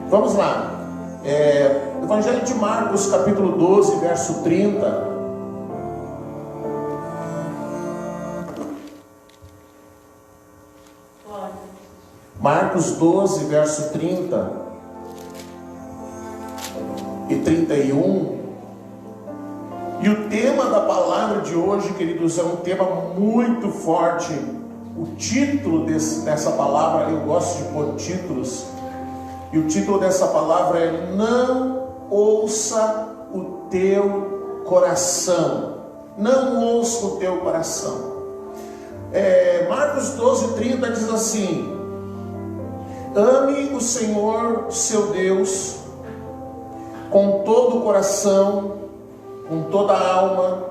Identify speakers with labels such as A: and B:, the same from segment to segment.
A: Vamos lá. Evangelho de Marcos, capítulo 12, verso 30. Marcos 12, verso 30 e 31. E o tema da palavra de hoje, queridos, é um tema muito forte. O título dessa palavra, eu gosto de pôr títulos, e o título dessa palavra é: não ouça o teu coração. Não ouça o teu coração. Marcos 12, 30 diz assim: ame o Senhor seu Deus com todo o coração, com toda a alma,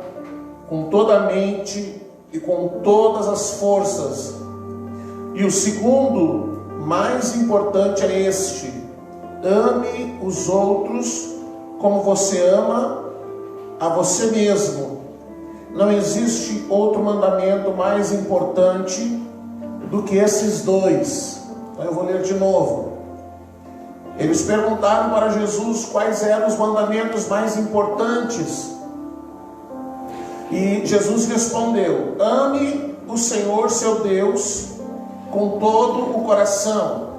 A: com toda a mente e com todas as forças. E o segundo, mais importante, é este: ame os outros como você ama a você mesmo. Não existe outro mandamento mais importante do que esses dois. Então eu vou ler de novo. Eles perguntaram para Jesus quais eram os mandamentos mais importantes. E Jesus respondeu: ame o Senhor seu Deus com todo o coração,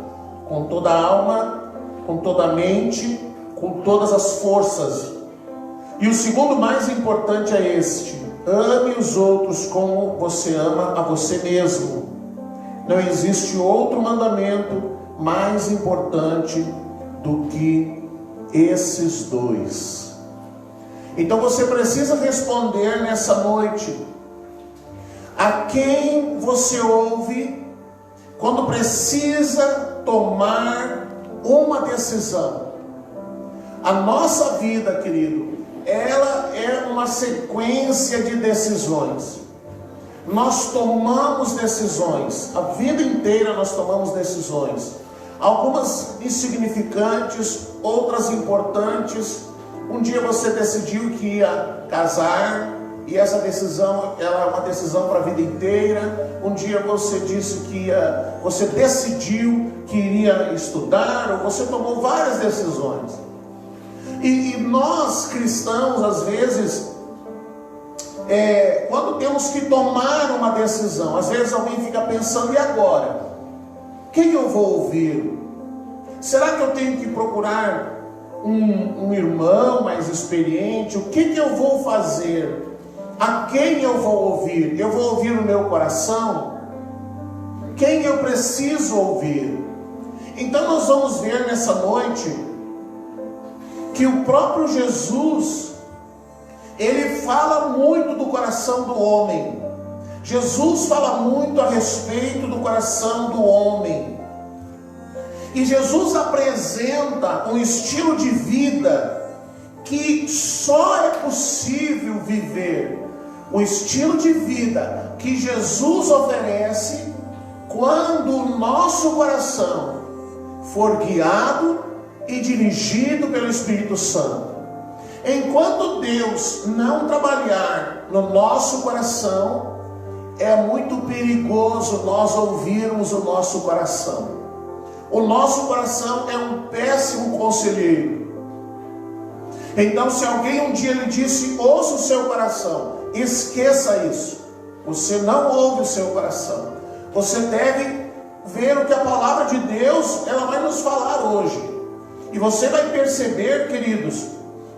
A: com toda a alma, com toda a mente, com todas as forças. E o segundo mais importante é este: ame os outros como você ama a você mesmo. Não existe outro mandamento mais importante do que esses dois. Então você precisa responder nessa noite: a quem você ouve quando precisa tomar uma decisão? A nossa vida, querido, ela é uma sequência de decisões. Nós tomamos decisões, a vida inteira nós tomamos decisões. Algumas insignificantes, outras importantes. Um dia você decidiu que ia casar, e essa decisão ela é uma decisão para a vida inteira. Um dia você disse você decidiu que iria estudar, ou você tomou várias decisões. E nós cristãos, às vezes, quando temos que tomar uma decisão, às vezes alguém fica pensando: e agora? Quem eu vou ouvir? Será que eu tenho que procurar um irmão mais experiente? O que eu vou fazer? A quem eu vou ouvir? Eu vou ouvir o meu coração? Quem eu preciso ouvir? Então nós vamos ver nessa noite que o próprio Jesus, ele fala muito do coração do homem. Jesus fala muito a respeito do coração do homem. E Jesus apresenta um estilo de vida que só é possível viver. O estilo de vida que Jesus oferece quando o nosso coração for guiado e dirigido pelo Espírito Santo. Enquanto Deus não trabalhar no nosso coração, é muito perigoso nós ouvirmos o nosso coração. O nosso coração é um péssimo conselheiro. Então, se alguém um dia lhe disse: ouça o seu coração, esqueça isso. Você não ouve o seu coração. Você deve ver o que a palavra de Deus ela vai nos falar hoje. E você vai perceber, queridos,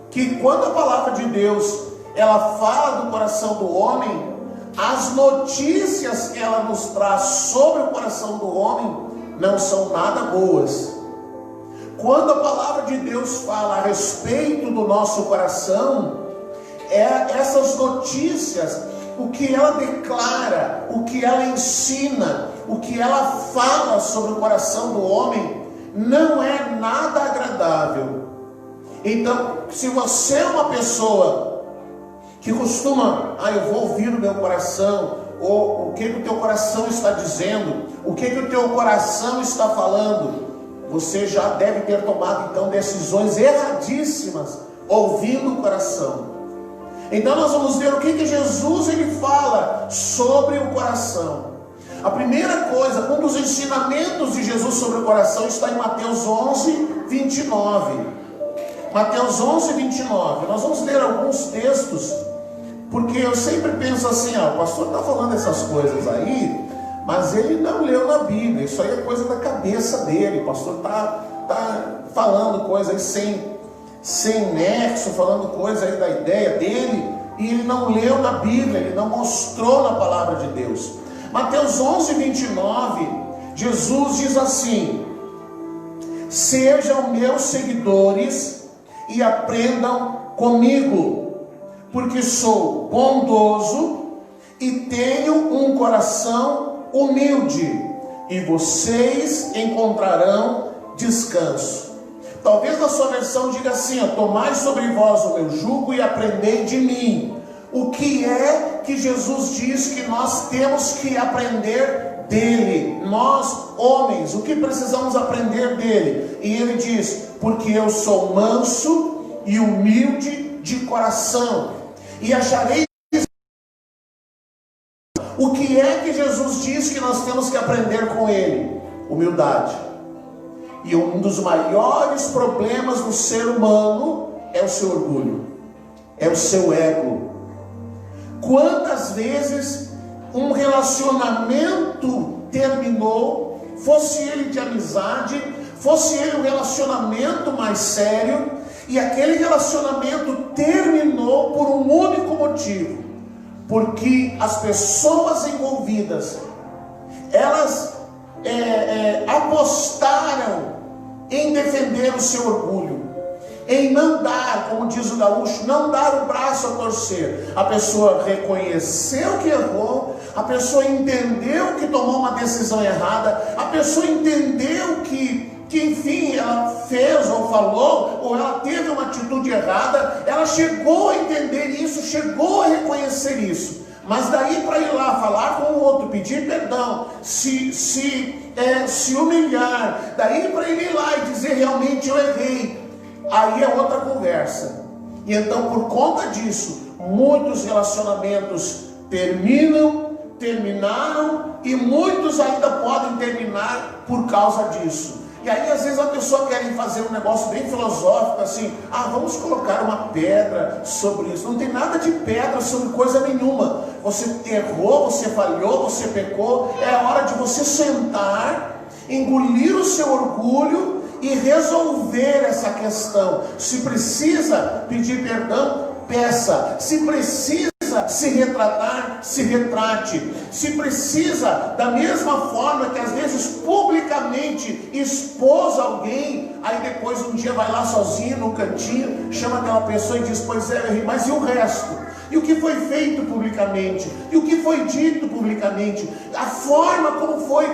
A: que quando a palavra de Deus ela fala do coração do homem, as notícias que ela nos traz sobre o coração do homem não são nada boas. Quando a palavra de Deus fala a respeito do nosso coração, essas notícias, o que ela declara, o que ela ensina, o que ela fala sobre o coração do homem, não é nada agradável. Então, se você é uma pessoa que costuma: eu vou ouvir o meu coração, ou o que o teu coração está dizendo, o que o teu coração está falando, você já deve ter tomado então decisões erradíssimas ouvindo o coração. Então nós vamos ver o que Jesus ele fala sobre o coração. A primeira coisa, um dos ensinamentos de Jesus sobre o coração está em Mateus 11, 29. Mateus 11, 29. Nós vamos ler alguns textos, porque eu sempre penso assim, o pastor está falando essas coisas aí, mas ele não leu na Bíblia, isso aí é coisa da cabeça dele, o pastor está falando coisa aí sem nexo, falando coisa aí da ideia dele, e ele não leu na Bíblia, ele não mostrou na palavra de Deus. Mateus 11, 29, Jesus diz assim: sejam meus seguidores e aprendam comigo, porque sou bondoso e tenho um coração humilde, e vocês encontrarão descanso. Talvez na sua versão diga assim: tomai sobre vós o meu jugo e aprendei de mim. O que é que Jesus diz que nós temos que aprender dele? Nós, homens, o que precisamos aprender dele? E ele diz: porque eu sou manso e humilde de coração, e acharei. O que é que Jesus diz que nós temos que aprender com ele? Humildade. E um dos maiores problemas do ser humano é o seu orgulho, é o seu ego. Quantas vezes um relacionamento terminou, fosse ele de amizade, fosse ele um relacionamento mais sério, e aquele relacionamento terminou por um único motivo: porque as pessoas envolvidas, elas apostaram em defender o seu orgulho, em não dar, como diz o gaúcho, não dar o braço a torcer. A pessoa reconheceu que errou, a pessoa entendeu que tomou uma decisão errada, a pessoa entendeu que enfim, ela fez ou falou, ou ela teve uma atitude errada, ela chegou a entender isso, chegou a reconhecer isso. Mas daí para ir lá falar com o outro, pedir perdão, se humilhar, daí para ele ir lá e dizer realmente eu errei, aí é outra conversa. E então, por conta disso, muitos relacionamentos terminaram, e muitos ainda podem terminar por causa disso. E aí às vezes a pessoa quer fazer um negócio bem filosófico assim: vamos colocar uma pedra sobre isso. Não tem nada de pedra sobre coisa nenhuma. Você errou, você falhou, você pecou. É a hora de você sentar, engolir o seu orgulho e resolver essa questão. Se precisa pedir perdão, peça. Se precisa se retratar, se retrate. Se precisa, da mesma forma que às vezes publicamente expôs alguém, aí depois um dia vai lá sozinho no cantinho, chama aquela pessoa e diz: pois é, eu errei, mas e o resto? E o que foi feito publicamente? E o que foi dito publicamente? A forma como foi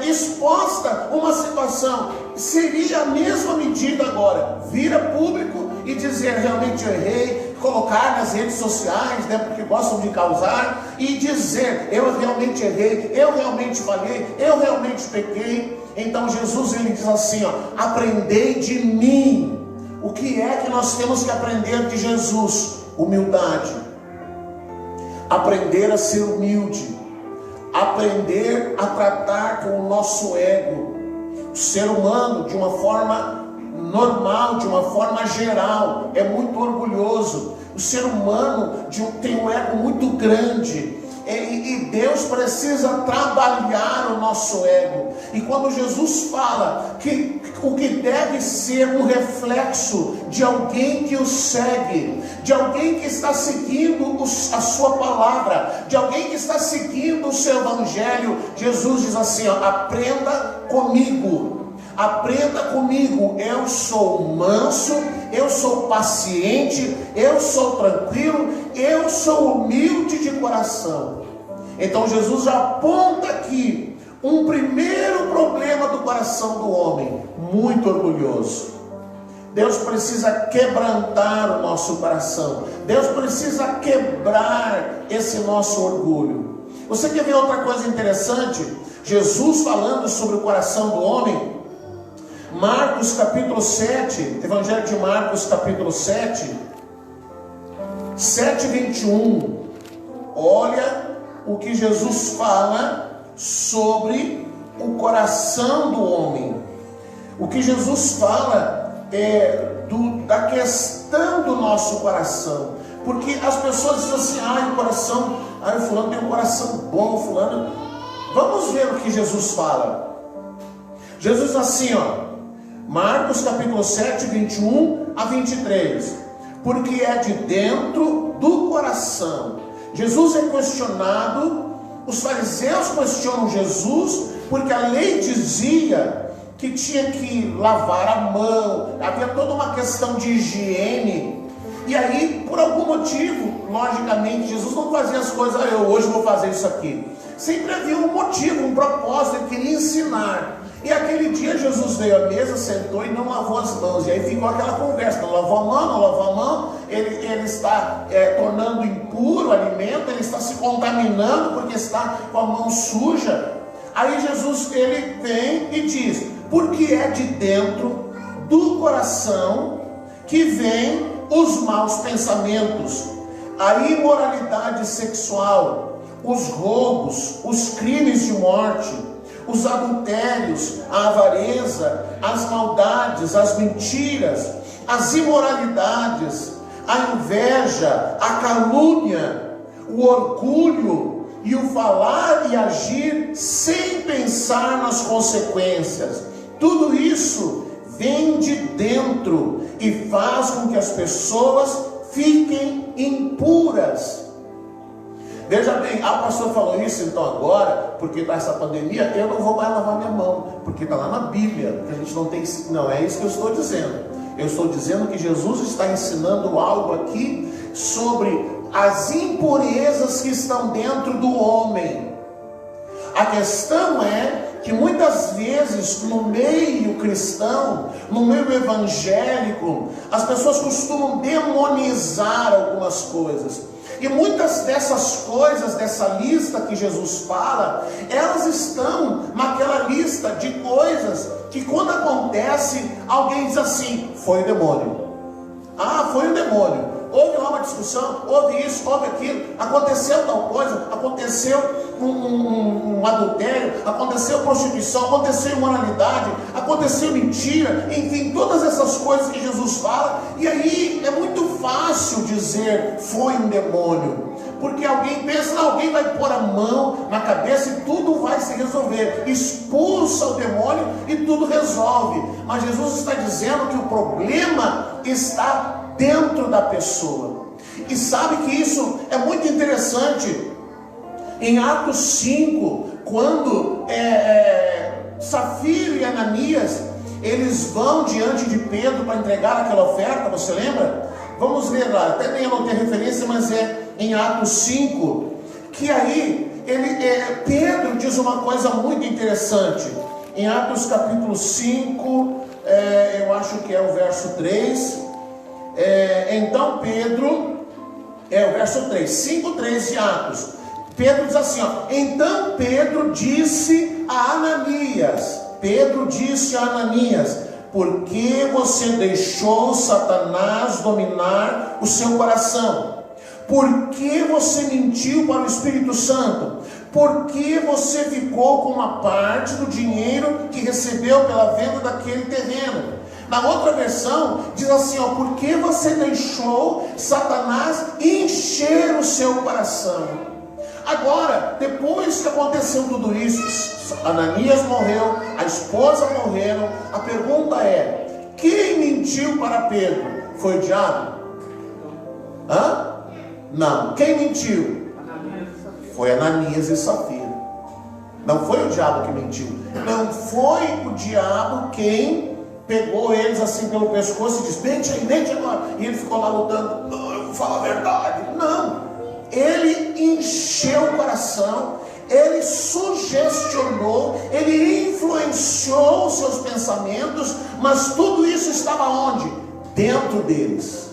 A: exposta uma situação, seria a mesma medida agora, vir a público e dizer: realmente eu errei, colocar nas redes sociais, porque gostam de causar, e dizer: eu realmente errei, eu realmente falhei, eu realmente pequei. Então Jesus, ele diz assim: aprendei de mim. O que é que nós temos que aprender de Jesus? Humildade. Aprender a ser humilde, aprender a tratar com o nosso ego. O ser humano, de uma forma normal, de uma forma geral, é muito orgulhoso. O ser humano tem um ego muito grande, e Deus precisa trabalhar o nosso ego. E quando Jesus fala que o que deve ser um reflexo de alguém que o segue, de alguém que está seguindo a sua palavra, de alguém que está seguindo o seu evangelho, Jesus diz assim: aprenda comigo. Aprenda comigo, eu sou manso, eu sou paciente, eu sou tranquilo, eu sou humilde de coração. Então Jesus já aponta aqui um primeiro problema do coração do homem: muito orgulhoso. Deus precisa quebrantar o nosso coração, Deus precisa quebrar esse nosso orgulho. Você quer ver outra coisa interessante? Jesus falando sobre o coração do homem, Marcos capítulo 7, Evangelho de Marcos capítulo 7, 7:21. Olha o que Jesus fala sobre o coração do homem. O que Jesus fala é da questão do nosso coração. Porque as pessoas dizem assim, o coração, o fulano tem um coração bom, fulano. Vamos ver o que Jesus fala. Jesus diz assim, Marcos capítulo 7, 21 a 23. Porque é de dentro do coração. Jesus é questionado, os fariseus questionam Jesus, porque a lei dizia que tinha que lavar a mão, havia toda uma questão de higiene. E aí, por algum motivo, logicamente, Jesus não fazia as coisas, eu hoje vou fazer isso aqui. Sempre havia um motivo, um propósito, ele queria ensinar. E aquele dia Jesus veio à mesa, sentou e não lavou as mãos. E aí ficou aquela conversa, não lavou a mão, não lavou a mão. Ele está tornando impuro o alimento, ele está se contaminando porque está com a mão suja. Aí Jesus, ele vem e diz, porque é de dentro do coração que vem os maus pensamentos, a imoralidade sexual, os roubos, os crimes de morte, os adultérios, a avareza, as maldades, as mentiras, as imoralidades, a inveja, a calúnia, o orgulho e o falar e agir sem pensar nas consequências. Tudo isso vem de dentro e faz com que as pessoas fiquem impuras. Veja bem, a pastor falou isso então agora, porque está essa pandemia, eu não vou mais lavar minha mão, porque está lá na Bíblia, que a gente não tem, não é isso que eu estou dizendo. Eu estou dizendo que Jesus está ensinando algo aqui sobre as impurezas que estão dentro do homem. A questão é que muitas vezes no meio cristão, no meio evangélico, as pessoas costumam demonizar algumas coisas. E muitas dessas coisas, dessa lista que Jesus fala, elas estão naquela lista de coisas que quando acontece, alguém diz assim, foi o demônio. Foi o demônio. Houve lá uma discussão, houve isso, houve aquilo, aconteceu tal coisa, aconteceu um adultério, aconteceu prostituição, aconteceu imoralidade, aconteceu mentira, enfim, todas essas coisas que Jesus fala. E aí é muito fácil dizer foi um demônio, porque alguém pensa, alguém vai pôr a mão na cabeça e tudo vai se resolver, expulsa o demônio e tudo resolve. Mas Jesus está dizendo que o problema está dentro da pessoa. E sabe que isso é muito interessante. Em Atos 5, quando Safira e Ananias, eles vão diante de Pedro para entregar aquela oferta, você lembra? Vamos ler lá, até nem anotei referência, mas é em Atos 5, que aí Pedro diz uma coisa muito interessante. Em Atos capítulo 5, eu acho que é o verso 3. Então Pedro, o verso 3, 5:3 de Atos, Pedro diz assim, então Pedro disse a Ananias, por que você deixou Satanás dominar o seu coração? Por que você mentiu para o Espírito Santo? Por que você ficou com uma parte do dinheiro que recebeu pela venda daquele terreno? Na outra versão, diz assim, por que você deixou Satanás encher o seu coração? Agora, depois que aconteceu tudo isso, Ananias morreu, a esposa morreram, a pergunta é, quem mentiu para Pedro? Foi o diabo? Não, quem mentiu? Foi Ananias e Safira. Não foi o diabo que mentiu, não foi o diabo quem pegou eles assim pelo pescoço e disse, mente agora, e ele ficou lá lutando, não, eu vou falar a verdade. Não, ele encheu o coração, ele sugestionou, ele influenciou os seus pensamentos, mas tudo isso estava onde? Dentro deles.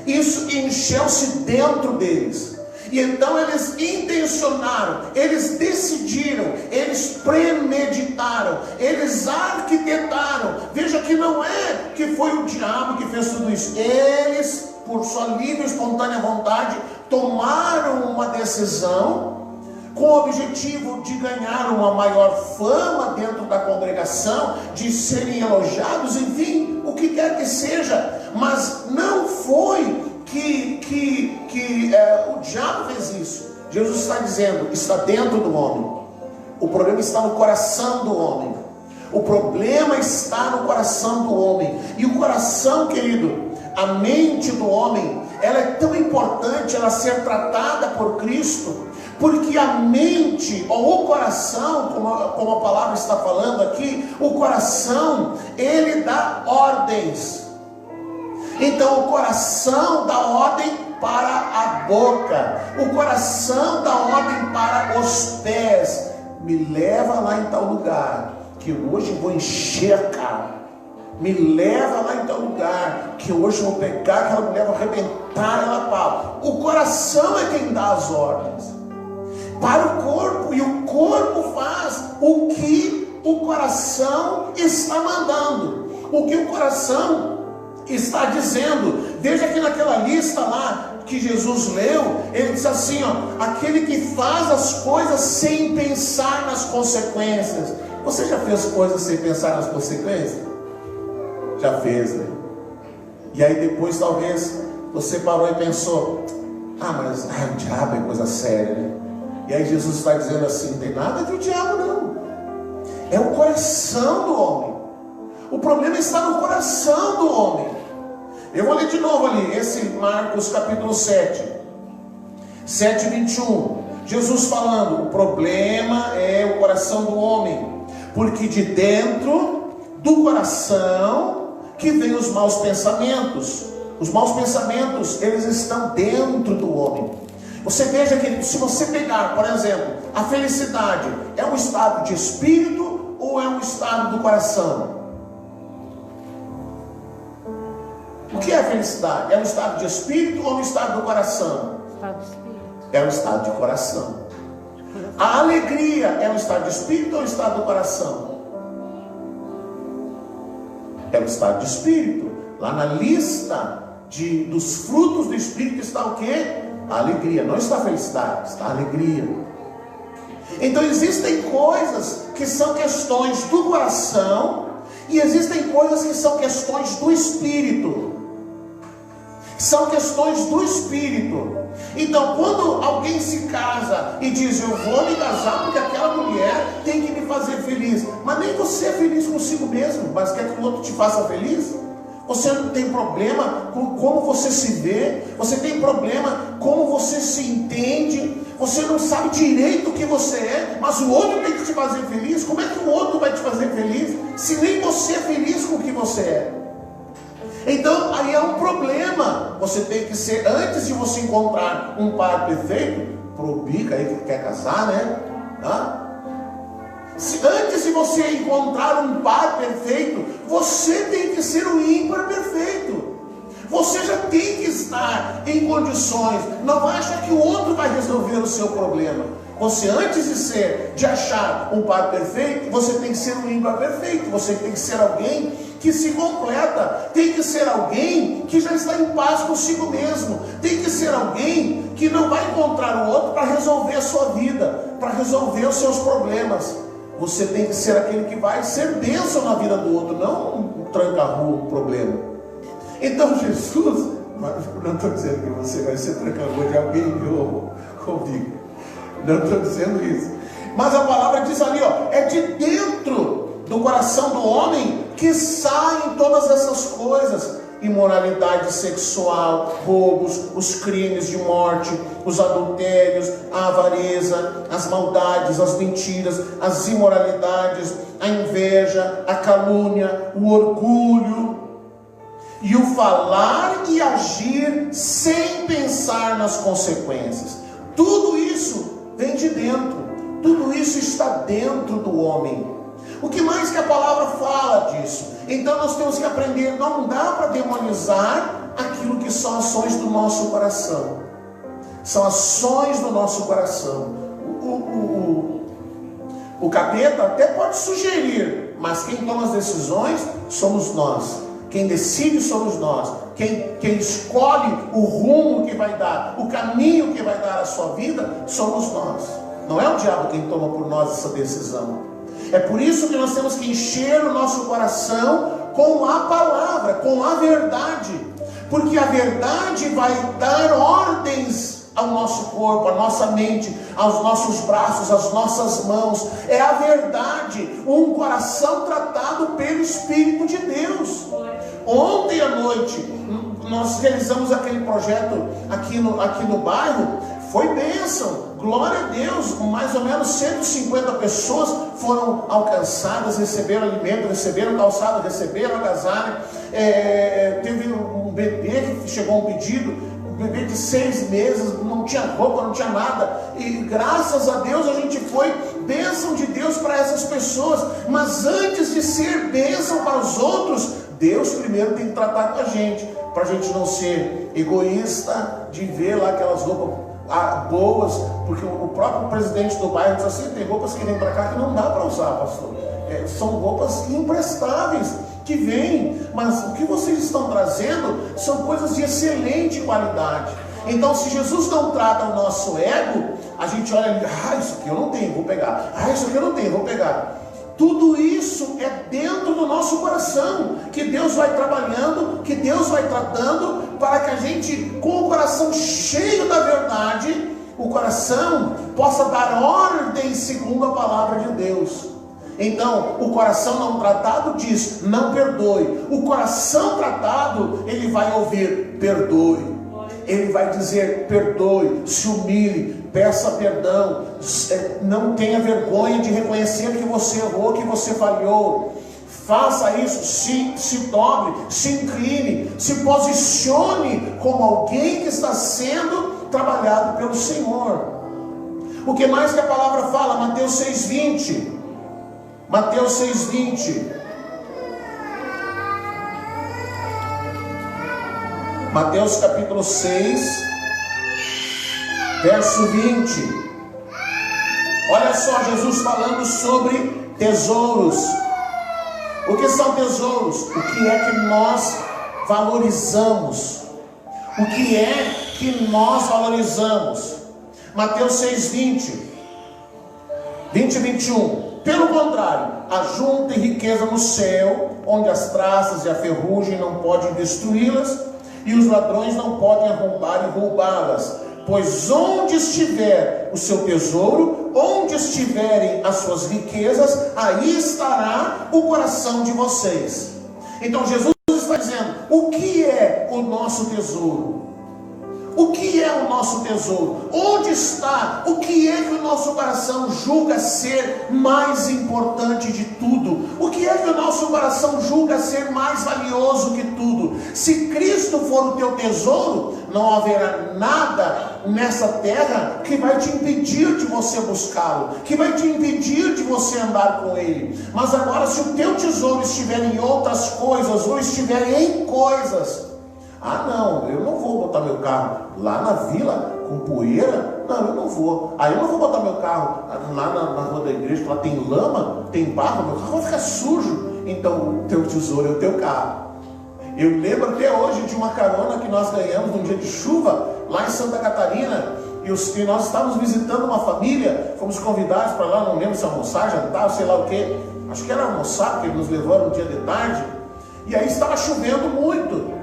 A: Isso encheu-se dentro deles. E então eles intencionaram, eles decidiram, eles premeditaram, eles arquitetaram. Veja que não é que foi o diabo que fez tudo isso. Eles, por sua livre e espontânea vontade, tomaram uma decisão com o objetivo de ganhar uma maior fama dentro da congregação, de serem elogiados, enfim, o que quer que seja. Mas não foi que o diabo fez isso. Jesus está dizendo, está dentro do homem. O problema está no coração do homem. O problema está no coração do homem. E o coração, querido, a mente do homem, ela é tão importante ela ser tratada por Cristo, porque a mente, ou o coração, como a palavra está falando aqui, o coração, ele dá ordens. Então o coração dá ordem para a boca, o coração dá ordem para os pés. Me leva lá em tal lugar, que hoje eu vou encher a cara. Me leva lá em tal lugar, que hoje eu vou pegar aquela mulher, vou arrebentar ela a pau. O coração é quem dá as ordens para o corpo, e o corpo faz o que o coração está mandando, o que o coração está dizendo. Veja que naquela lista lá que Jesus leu, ele diz assim, ó, aquele que faz as coisas sem pensar nas consequências. Você já fez coisas sem pensar nas consequências? Já fez, né? E aí depois talvez você parou e pensou, mas o diabo é coisa séria, né? E aí Jesus está dizendo assim, não tem nada de o diabo não, é o coração do homem. O problema está no coração do homem. Eu vou ler de novo ali, esse Marcos capítulo 7:21. Jesus falando, o problema é o coração do homem, porque de dentro do coração que vem os maus pensamentos. Os maus pensamentos, eles estão dentro do homem. Você veja que se você pegar, por exemplo, a felicidade, é um estado de espírito ou é um estado do coração? O que é a felicidade? É um estado de espírito ou um estado do coração?
B: Estado de espírito.
A: É um estado de coração. A alegria é um estado de espírito ou um estado do coração? É um estado de espírito. Lá na lista dos frutos do espírito está o quê? A alegria. Não está a felicidade, está a alegria. Então existem coisas que são questões do coração e existem coisas que são questões do espírito. São questões do espírito. Então quando alguém se casa e diz, eu vou me casar porque aquela mulher tem que me fazer feliz, mas nem você é feliz consigo mesmo, mas quer que o outro te faça feliz? Você não tem problema com como você se vê, você tem problema como você se entende, você não sabe direito o que você é, mas o outro tem que te fazer feliz. Como é que o outro vai te fazer feliz, se nem você é feliz com o que você é? Então aí é um problema. Você tem que ser, antes de você encontrar um par perfeito, pro bico aí que quer casar, né? Antes de você encontrar um par perfeito, você tem que ser o ímpar perfeito. Você já tem que estar em condições. Não acha que o outro vai resolver o seu problema. Você, antes de achar um par perfeito, você tem que ser um ímpar perfeito. Você tem que ser alguém que se completa. Tem que ser alguém que já está em paz consigo mesmo. Tem que ser alguém que não vai encontrar o outro para resolver a sua vida, para resolver os seus problemas. Você tem que ser aquele que vai ser bênção na vida do outro, não um tranca-rua, um problema. Então Jesus, não estou dizendo que você vai ser tranca-rua de alguém, viu, comigo. Não estou dizendo isso. Mas a palavra diz ali, é de dentro do coração do homem que saem todas essas coisas. Imoralidade sexual, roubos, os crimes de morte, os adultérios, a avareza, as maldades, as mentiras, as imoralidades, a inveja, a calúnia, o orgulho e o falar e agir sem pensar nas consequências. Tudo isso vem de dentro, tudo isso está dentro do homem. O que mais que a palavra fala disso? Então nós temos que aprender, não dá para demonizar aquilo que são ações do nosso coração. São ações do nosso coração. O capeta até pode sugerir, mas quem toma as decisões somos nós. Quem decide somos nós. Quem escolhe o rumo que vai dar, o caminho que vai dar a sua vida, somos nós. Não é o diabo quem toma por nós essa decisão. É por isso que nós temos que encher o nosso coração com a palavra, com a verdade. Porque a verdade vai dar ordens ao nosso corpo, à nossa mente, aos nossos braços, às nossas mãos. É a verdade, um coração tratado pelo Espírito de Deus. Ontem à noite, nós realizamos aquele projeto aqui no bairro. Foi bênção, glória a Deus. Mais ou menos 150 pessoas foram alcançadas, receberam alimento, receberam calçado, receberam agasalho. Teve um bebê que chegou um pedido, um bebê de 6 meses, não tinha roupa, não tinha nada, e graças a Deus a gente foi bênção de Deus para essas pessoas. Mas antes de ser bênção para os outros, Deus primeiro tem que tratar com a gente, para a gente não ser egoísta de ver lá aquelas roupas boas, porque o próprio presidente do bairro disse assim: tem roupas que vêm para cá que não dá para usar, pastor. São roupas imprestáveis que vêm, mas o que vocês estão trazendo são coisas de excelente qualidade. Então, se Jesus não trata o nosso ego, a gente olha ali: isso aqui eu não tenho, vou pegar. Isso aqui eu não tenho, vou pegar. Tudo isso é dentro do nosso coração, que Deus vai trabalhando, que Deus vai tratando, para que a gente, com o coração cheio da verdade, o coração possa dar ordem segundo a palavra de Deus. Então, o coração não tratado diz: não perdoe. O coração tratado, ele vai ouvir: perdoe. Ele vai dizer: perdoe, se humilhe, peça perdão, não tenha vergonha de reconhecer que você errou, que você falhou. Faça isso, se dobre, se incline, se posicione como alguém que está sendo trabalhado pelo Senhor. O que mais que a palavra fala? Mateus 6,20. Mateus 6,20. Mateus capítulo 6, verso 20. Olha só, Jesus falando sobre tesouros. O que são tesouros? O que é que nós valorizamos? O que é que nós valorizamos? Mateus 6, 20 e 21. Pelo contrário, ajuntem riqueza no céu, onde as traças e a ferrugem não podem destruí-las, e os ladrões não podem arrombar e roubá-las. Pois onde estiver o seu tesouro, onde estiverem as suas riquezas, aí estará o coração de vocês. Então Jesus está dizendo: o que é o nosso tesouro? O que é o nosso tesouro? Onde está? O que é que o nosso coração julga ser mais importante de tudo? O que é que o nosso coração julga ser mais valioso que tudo? Se Cristo for o teu tesouro, não haverá nada nessa terra que vai te impedir de você buscá-lo, que vai te impedir de você andar com ele. Mas agora, se o teu tesouro estiver em outras coisas, ou estiver em coisas, não, eu não vou botar meu carro lá na vila com poeira. Não, eu não vou. Eu não vou botar meu carro lá na rua da igreja, que lá tem lama, tem barro, meu carro vai ficar sujo. Então o teu tesouro é o teu carro. Eu lembro até hoje de uma carona que nós ganhamos num dia de chuva lá em Santa Catarina, e nós estávamos visitando uma família, fomos convidados para lá, não lembro se almoçar, jantar, sei lá o que, acho que era almoçar, porque eles nos levaram um dia de tarde, e aí estava chovendo muito.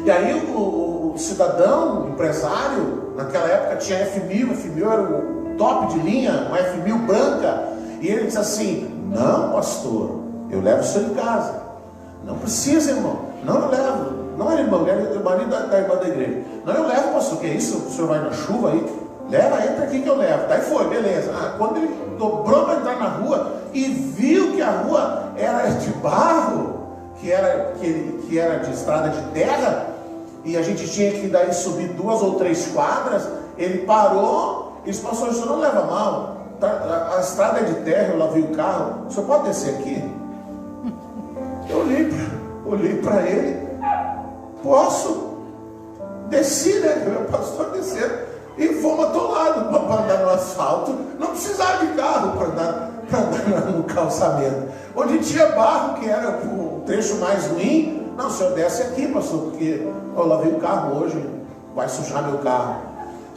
A: E aí o cidadão, empresário, naquela época tinha F1000 era o top de linha, uma F1000 branca, e ele disse assim: não, pastor, eu levo o senhor em casa. Não precisa, irmão. Não, eu levo. Não é irmão, é o marido da irmã da igreja. Não, eu levo, pastor, que é isso? O senhor vai na chuva aí? Leva, entra aqui que eu levo. Daí foi, beleza. Quando ele dobrou para entrar na rua e viu que a rua era de barro, que era de estrada de terra, e a gente tinha que daí subir 2 ou 3 quadras, ele parou e disse: pastor, o senhor não leva mal, a estrada é de terra, eu lavei o carro, o senhor pode descer aqui? Eu olhei para ele: posso? Desci, né? Meu pastor desceu e fomos atolados para andar no asfalto. Não precisava de carro para andar no calçamento. Onde tinha barro, que era o trecho mais ruim, não, o senhor desce aqui, pastor, porque eu lavei o carro hoje, vai sujar meu carro.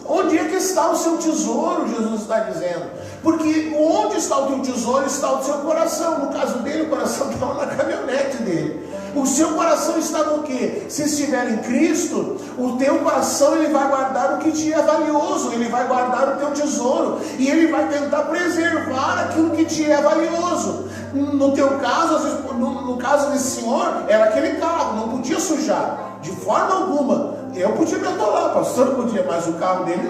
A: Onde é que está o seu tesouro? Jesus está dizendo. Porque onde está o teu tesouro, está o seu coração. No caso dele, o coração estava na caminhonete dele. O seu coração está no quê? Se estiver em Cristo, o teu coração ele vai guardar o que te é valioso, ele vai guardar o teu tesouro, e ele vai tentar preservar aquilo que te é valioso. No teu caso, às vezes, no caso desse senhor, era aquele carro, não podia sujar, de forma alguma. Eu podia me atolar, o pastor podia, mas o carro dele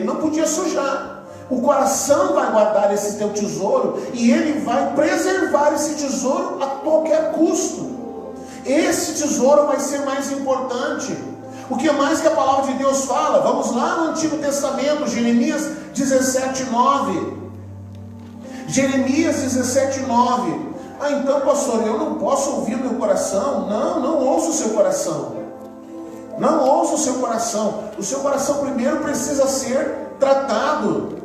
A: não podia sujar. O coração vai guardar esse teu tesouro, e ele vai preservar esse tesouro a qualquer custo. Esse tesouro vai ser mais importante. O que mais que a palavra de Deus fala? Vamos lá no Antigo Testamento, Jeremias 17:9. Jeremias 17:9. Então, pastor, eu não posso ouvir o meu coração? Não ouça o seu coração. Não ouça o seu coração. O seu coração primeiro precisa ser tratado.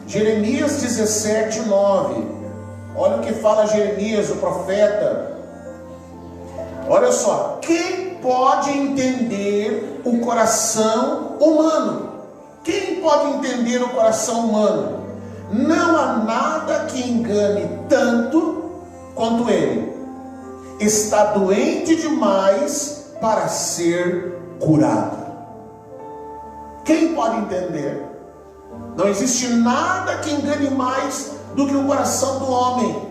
A: Jeremias 17:9. Olha o que fala Jeremias, o profeta. Olha só, quem pode entender o coração humano? Quem pode entender o coração humano? Não há nada que engane tanto quanto ele. Está doente demais para ser curado. Quem pode entender? Não existe nada que engane mais do que o coração do homem.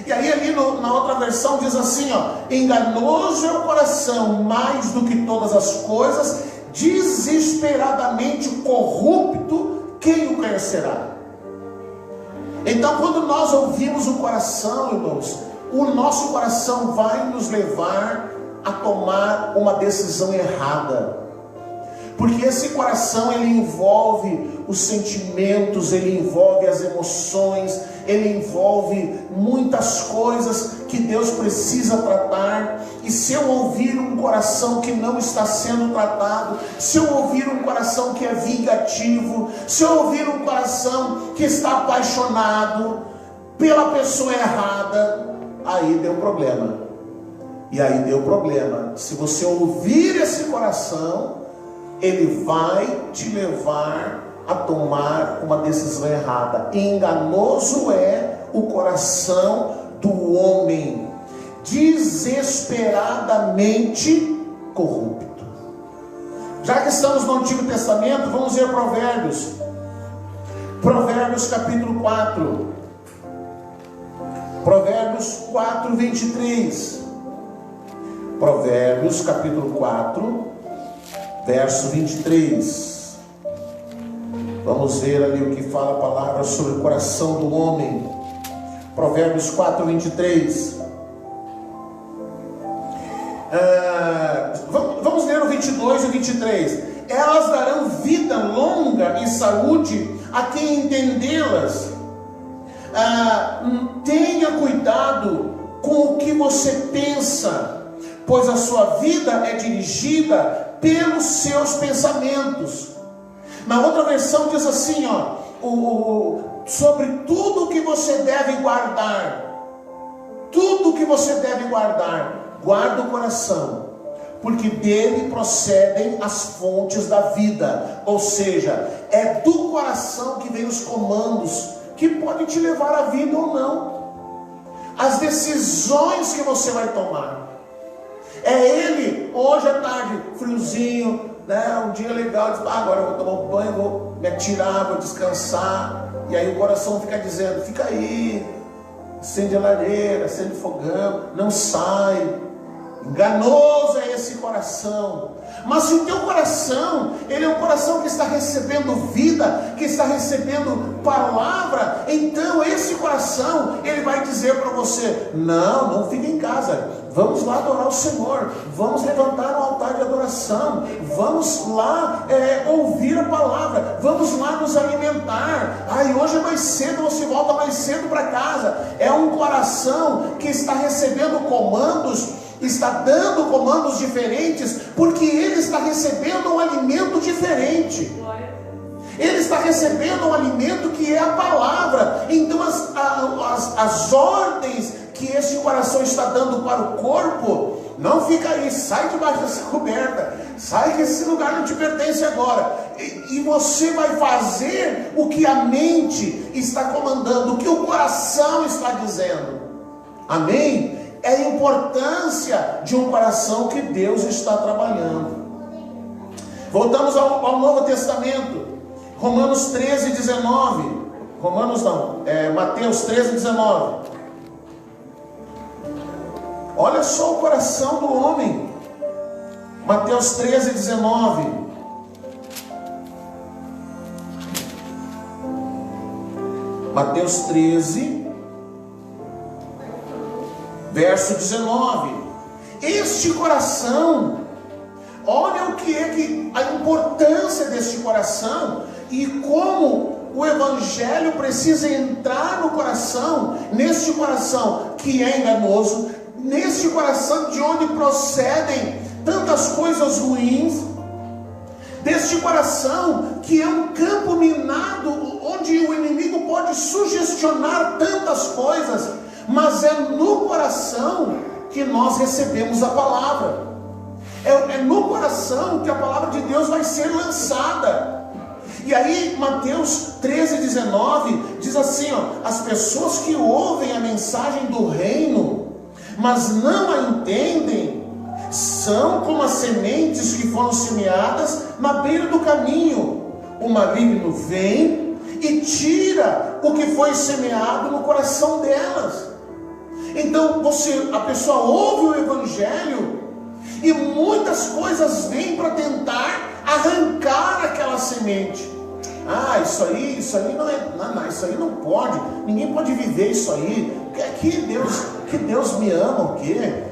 A: E aí ali na outra versão diz assim, enganoso é o coração mais do que todas as coisas, desesperadamente corrupto, quem o conhecerá? Então, quando nós ouvimos o coração, irmãos, o nosso coração vai nos levar a tomar uma decisão errada. Porque esse coração, ele envolve os sentimentos, ele envolve as emoções, ele envolve muitas coisas que Deus precisa tratar. E se eu ouvir um coração que não está sendo tratado, se eu ouvir um coração que é vingativo, se eu ouvir um coração que está apaixonado pela pessoa errada, aí deu problema. E aí deu problema. Se você ouvir esse coração, ele vai te levar a tomar uma decisão errada. Enganoso é o coração do homem, desesperadamente corrupto. Já que estamos no Antigo Testamento, vamos ver Provérbios. Provérbios capítulo 4. Provérbios 4, 23. Provérbios capítulo 4, verso 23. Vamos ver ali o que fala a palavra sobre o coração do homem. Provérbios 4, 23. Vamos ler o 22 e o 23. Elas darão vida longa e saúde a quem entendê-las. Tenha cuidado com o que você pensa, pois a sua vida é dirigida pelos seus pensamentos. Na outra versão diz assim, sobre tudo que você deve guardar. Tudo que você deve guardar, guarda o coração, porque dele procedem as fontes da vida. Ou seja, é do coração que vem os comandos que podem te levar à vida ou não. As decisões que você vai tomar. É ele, hoje à tarde, friozinho, um dia legal, diz, agora eu vou tomar um banho, vou me atirar, vou descansar. E aí o coração fica dizendo, fica aí, acende a lareira, acende o fogão, não sai. Enganoso é esse coração. Mas se o teu coração, ele é um coração que está recebendo vida, que está recebendo palavra, então esse coração, ele vai dizer para você, não fique em casa, vamos lá adorar o Senhor, vamos levantar um altar de adoração, vamos lá ouvir a palavra, vamos lá nos alimentar. Hoje é mais cedo, você volta mais cedo para casa. É um coração que está recebendo comandos, está dando comandos diferentes, porque ele está recebendo um alimento diferente. Ele está recebendo um alimento que é a palavra. Então as ordens que esse coração está dando para o corpo, não fica aí, sai debaixo dessa coberta, sai que esse lugar não te pertence agora, e você vai fazer o que a mente está comandando, o que o coração está dizendo. Amém? É a importância de um coração que Deus está trabalhando. Voltamos ao Novo Testamento, Romanos 13, 19. Mateus 13, 19. Olha só o coração do homem. Mateus 13, 19. Mateus 13, verso 19. Este coração, olha o que é a importância deste coração e como o Evangelho precisa entrar no coração, neste coração que é enganoso, neste coração de onde procedem tantas coisas ruins, deste coração que é um campo minado, onde o inimigo pode sugestionar tantas coisas, mas é no coração que nós recebemos a palavra, é no coração que a palavra de Deus vai ser lançada. E aí Mateus 13, 19 diz assim, as pessoas que ouvem a mensagem do reino, mas não a entendem, são como as sementes que foram semeadas na beira do caminho. O maligno vem e tira o que foi semeado no coração delas. Então a pessoa ouve o Evangelho e muitas coisas vêm para tentar arrancar aquela semente. Isso aí não é, isso aí não pode, ninguém pode viver isso aí, que Deus me ama, o quê?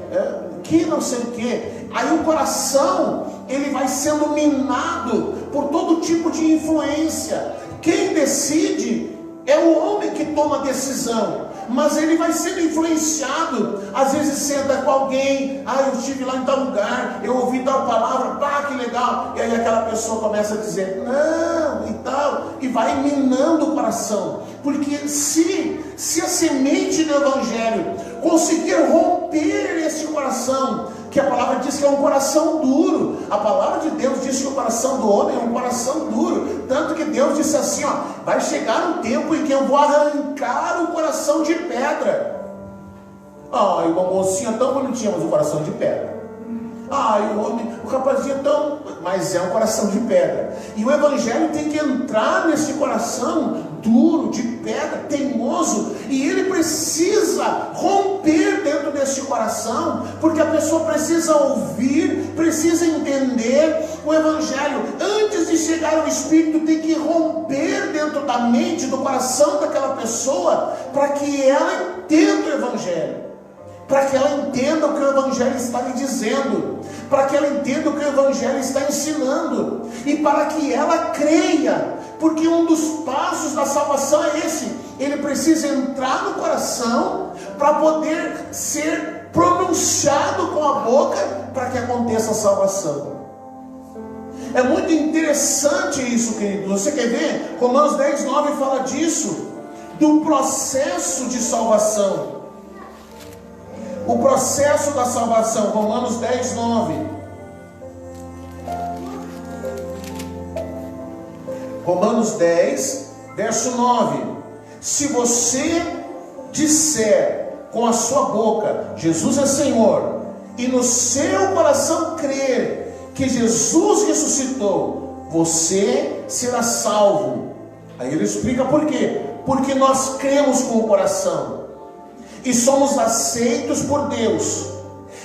A: Que não sei o quê. Aí o coração, ele vai sendo minado por todo tipo de influência. Quem decide é o homem que toma a decisão, mas ele vai sendo influenciado. Às vezes senta com alguém, eu estive lá em tal lugar, eu ouvi tal palavra, que legal, e aí aquela pessoa começa a dizer não e tal, e vai minando o coração, porque se a semente do Evangelho conseguir romper esse coração, que a palavra diz que é um coração duro, a palavra de Deus diz que o coração do homem é um coração duro, tanto que Deus disse assim, vai chegar um tempo em que eu vou arrancar o coração de pedra. E uma mocinha tão bonitinha, mas o coração de pedra. O rapazinho tão... mas é um coração de pedra. E o Evangelho tem que entrar nesse coração duro, de pedra, teimoso, e ele precisa romper dentro desse coração, porque a pessoa precisa ouvir, precisa entender o Evangelho. Antes de chegar ao Espírito, tem que romper dentro da mente, do coração daquela pessoa, para que ela entenda o Evangelho, para que ela entenda o que o Evangelho está lhe dizendo, para que ela entenda o que o Evangelho está ensinando, e para que ela creia, porque um dos passos da salvação é esse: ele precisa entrar no coração para poder ser pronunciado com a boca, para que aconteça a salvação. É muito interessante isso, querido. Você quer ver? Romanos 10, 9 fala disso, do processo de salvação. O processo da salvação, Romanos 10, 9. Romanos 10, verso 9. Se você disser com a sua boca, Jesus é Senhor, e no seu coração crer que Jesus ressuscitou, você será salvo. Aí ele explica por quê. Porque nós cremos com o coração e somos aceitos por Deus,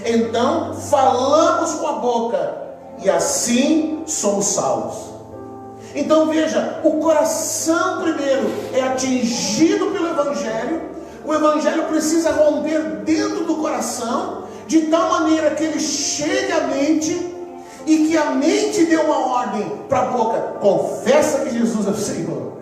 A: então falamos com a boca e assim somos salvos. Então veja, o coração primeiro é atingido pelo Evangelho, o Evangelho precisa romper dentro do coração, de tal maneira que ele chegue à mente, e que a mente dê uma ordem para a boca: confessa que Jesus é o Senhor.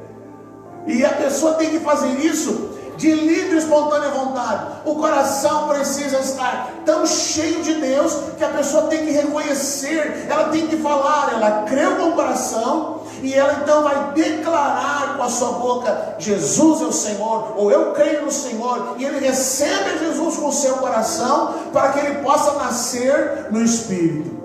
A: E a pessoa tem que fazer isso de livre e espontânea vontade. O coração precisa estar tão cheio de Deus que a pessoa tem que reconhecer, ela tem que falar, ela creu com o coração, e ela então vai declarar com a sua boca: Jesus é o Senhor, ou eu creio no Senhor, e ele recebe Jesus com o seu coração, para que ele possa nascer no Espírito.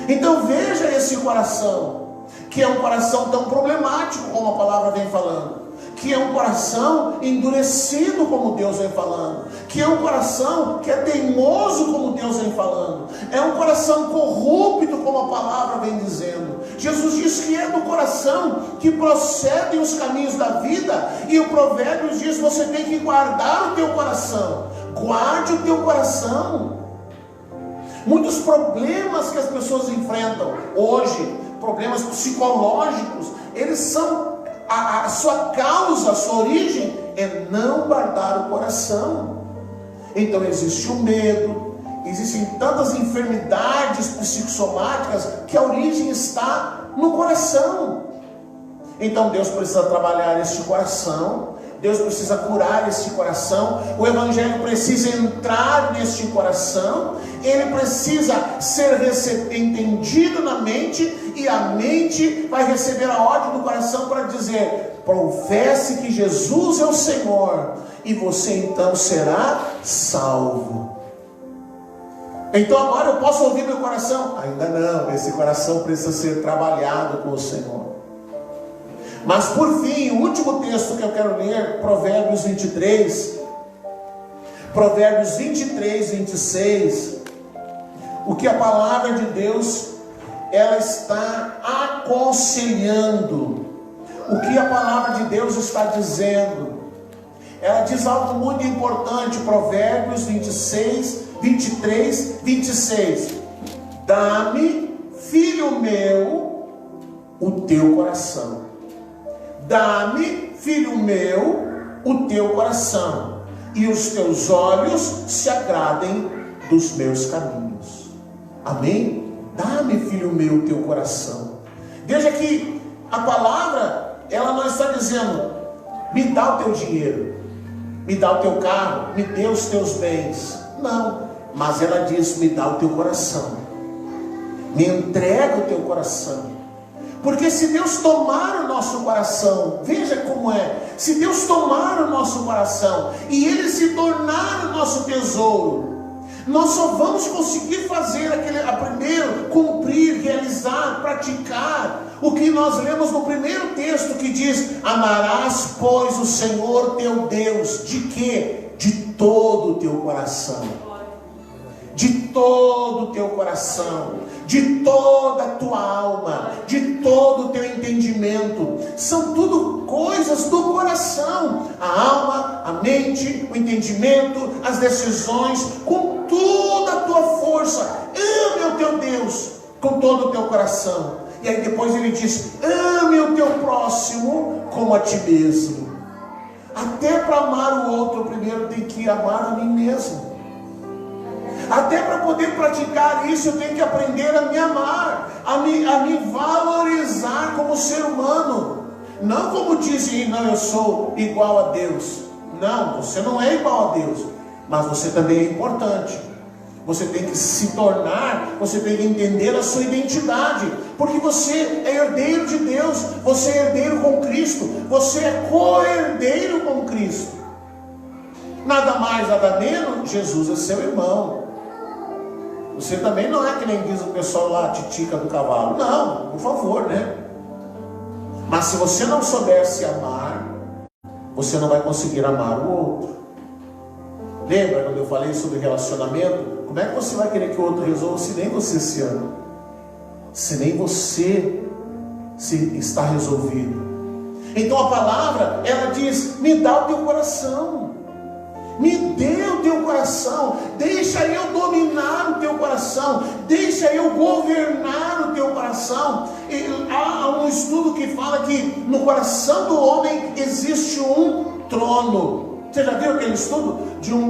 A: Então veja esse coração, que é um coração tão problemático, como a palavra vem falando, que é um coração endurecido, como Deus vem falando, que é um coração que é teimoso, como Deus vem falando, é um coração corrupto, como a palavra vem dizendo. Jesus diz que é do coração que procedem os caminhos da vida, e o Provérbios diz: você tem que guardar o teu coração. Guarde o teu coração. Muitos problemas que as pessoas enfrentam hoje, problemas psicológicos, eles são a sua causa, a sua origem é não guardar o coração. Então existe o medo, existem tantas enfermidades psicossomáticas que a origem está no coração. Então Deus precisa trabalhar este coração, Deus precisa curar este coração, o Evangelho precisa entrar neste coração, ele precisa ser entendido na mente, e a mente vai receber a ordem do coração para dizer: professe que Jesus é o Senhor, e você então será salvo. Então agora eu posso ouvir meu coração? Ainda não, esse coração precisa ser trabalhado com o Senhor. Mas por fim, o último texto que eu quero ler, Provérbios 23, 26, o que a palavra de Deus, ela está aconselhando, o que a palavra de Deus está dizendo. Ela diz algo muito importante, Provérbios 23, 26, dá-me, filho meu, o teu coração. Dá-me, filho meu, o teu coração, e os teus olhos se agradem dos meus caminhos. Amém? Dá-me, filho meu, o teu coração. Veja que a palavra, ela não está dizendo: me dá o teu dinheiro, me dá o teu carro, me dê os teus bens. Não, mas ela diz: me dá o teu coração, me entrega o teu coração. Porque se Deus tomar o nosso coração, veja como é, se Deus tomar o nosso coração e ele se tornar o nosso tesouro, nós só vamos conseguir fazer primeiro, cumprir, realizar, praticar o que nós lemos no primeiro texto, que diz: amarás, pois, o Senhor teu Deus, de quê? De todo o teu coração, de todo o teu coração, de toda a tua alma, de todo o teu entendimento. São tudo coisas do coração: a alma, a mente, o entendimento, as decisões, com toda a tua força. Ame o teu Deus com todo o teu coração. E aí depois ele diz: ame o teu próximo como a ti mesmo. Até para amar o outro, primeiro tem que amar a mim mesmo. Até para poder praticar isso, eu tenho que aprender a me amar, a me valorizar como ser humano. Não como dizem: não, eu sou igual a Deus. Não, você não é igual a Deus, mas você também é importante. Você tem que se tornar, você tem que entender a sua identidade, porque você é herdeiro de Deus, você é herdeiro com Cristo, você é co-herdeiro com Cristo. Nada mais, nada menos, Jesus é seu irmão. Você também não é que nem diz o pessoal lá, a titica do cavalo. Não, por favor, né? Mas se você não souber se amar, você não vai conseguir amar o outro. Lembra quando eu falei sobre relacionamento? Como é que você vai querer que o outro resolva se nem você se ama? Se nem você está resolvido. Então a palavra, ela diz: me dá o teu coração. Me dê o teu coração, deixa eu dominar o teu coração, deixa eu governar o teu coração. E há um estudo que fala que no coração do homem existe um trono. Você já viu aquele estudo?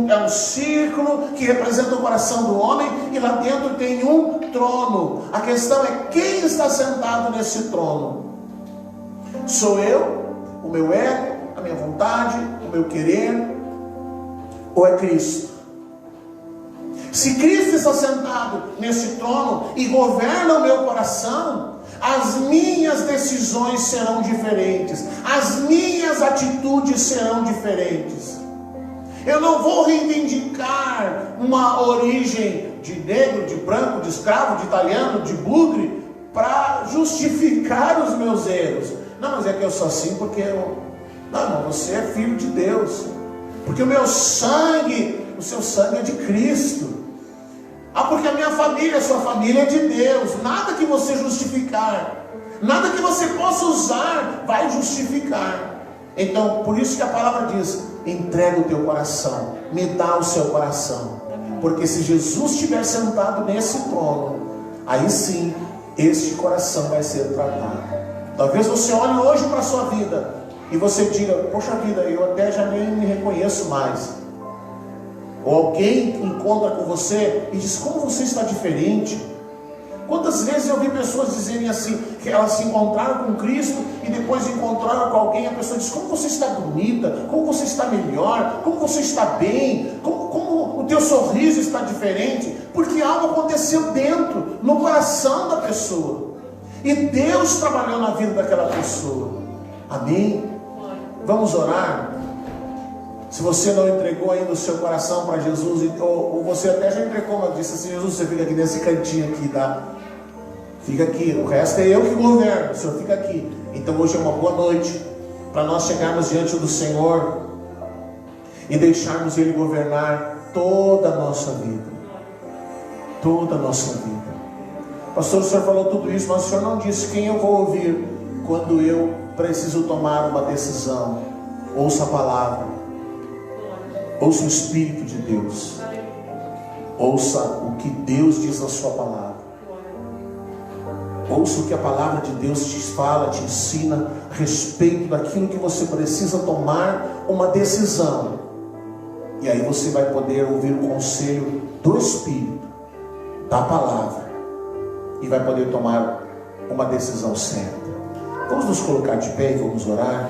A: É um círculo que representa o coração do homem, e lá dentro tem um trono. A questão é: quem está sentado nesse trono? Sou eu, o meu ego, a minha vontade, o meu querer, ou é Cristo? Se Cristo está sentado nesse trono e governa o meu coração, as minhas decisões serão diferentes, as minhas atitudes serão diferentes. Eu não vou reivindicar uma origem de negro, de branco, de escravo, de italiano, de bugre, para justificar os meus erros. Não, mas é que eu sou assim porque eu... Não, você é filho de Deus, porque o meu sangue, o seu sangue é de Cristo. Ah, porque a minha família, a sua família é de Deus. Nada que você justificar, nada que você possa usar vai justificar. Então, por isso que a palavra diz: entrega o teu coração, me dá o seu coração. Porque se Jesus estiver sentado nesse trono, aí sim, este coração vai ser tratado. Talvez você olhe hoje para a sua vida e você diga: poxa vida, eu até já nem me reconheço mais. Ou alguém encontra com você e diz: como você está diferente. Quantas vezes eu vi pessoas dizerem assim, que elas se encontraram com Cristo e depois encontraram com alguém, a pessoa diz: como você está bonita, como você está melhor, como você está bem, como o teu sorriso está diferente, porque algo aconteceu dentro, no coração da pessoa, e Deus trabalhou na vida daquela pessoa. Amém? Vamos orar. Se você não entregou ainda o seu coração para Jesus, ou você até já entregou, mas disse assim: Jesus, você fica aqui nesse cantinho aqui, tá? Fica aqui, o resto é eu que governo, o Senhor fica aqui. Então hoje é uma boa noite para nós chegarmos diante do Senhor e deixarmos Ele governar toda a nossa vida. Toda a nossa vida. Pastor, o Senhor falou tudo isso, mas o Senhor não disse quem eu vou ouvir quando eu preciso tomar uma decisão. Ouça a palavra, ouça o Espírito de Deus, ouça o que Deus diz na sua palavra, ouça o que a palavra de Deus te fala, te ensina a respeito daquilo que você precisa tomar uma decisão. E aí você vai poder ouvir o conselho do Espírito, da palavra, e vai poder tomar uma decisão certa. Vamos nos colocar de pé e vamos orar.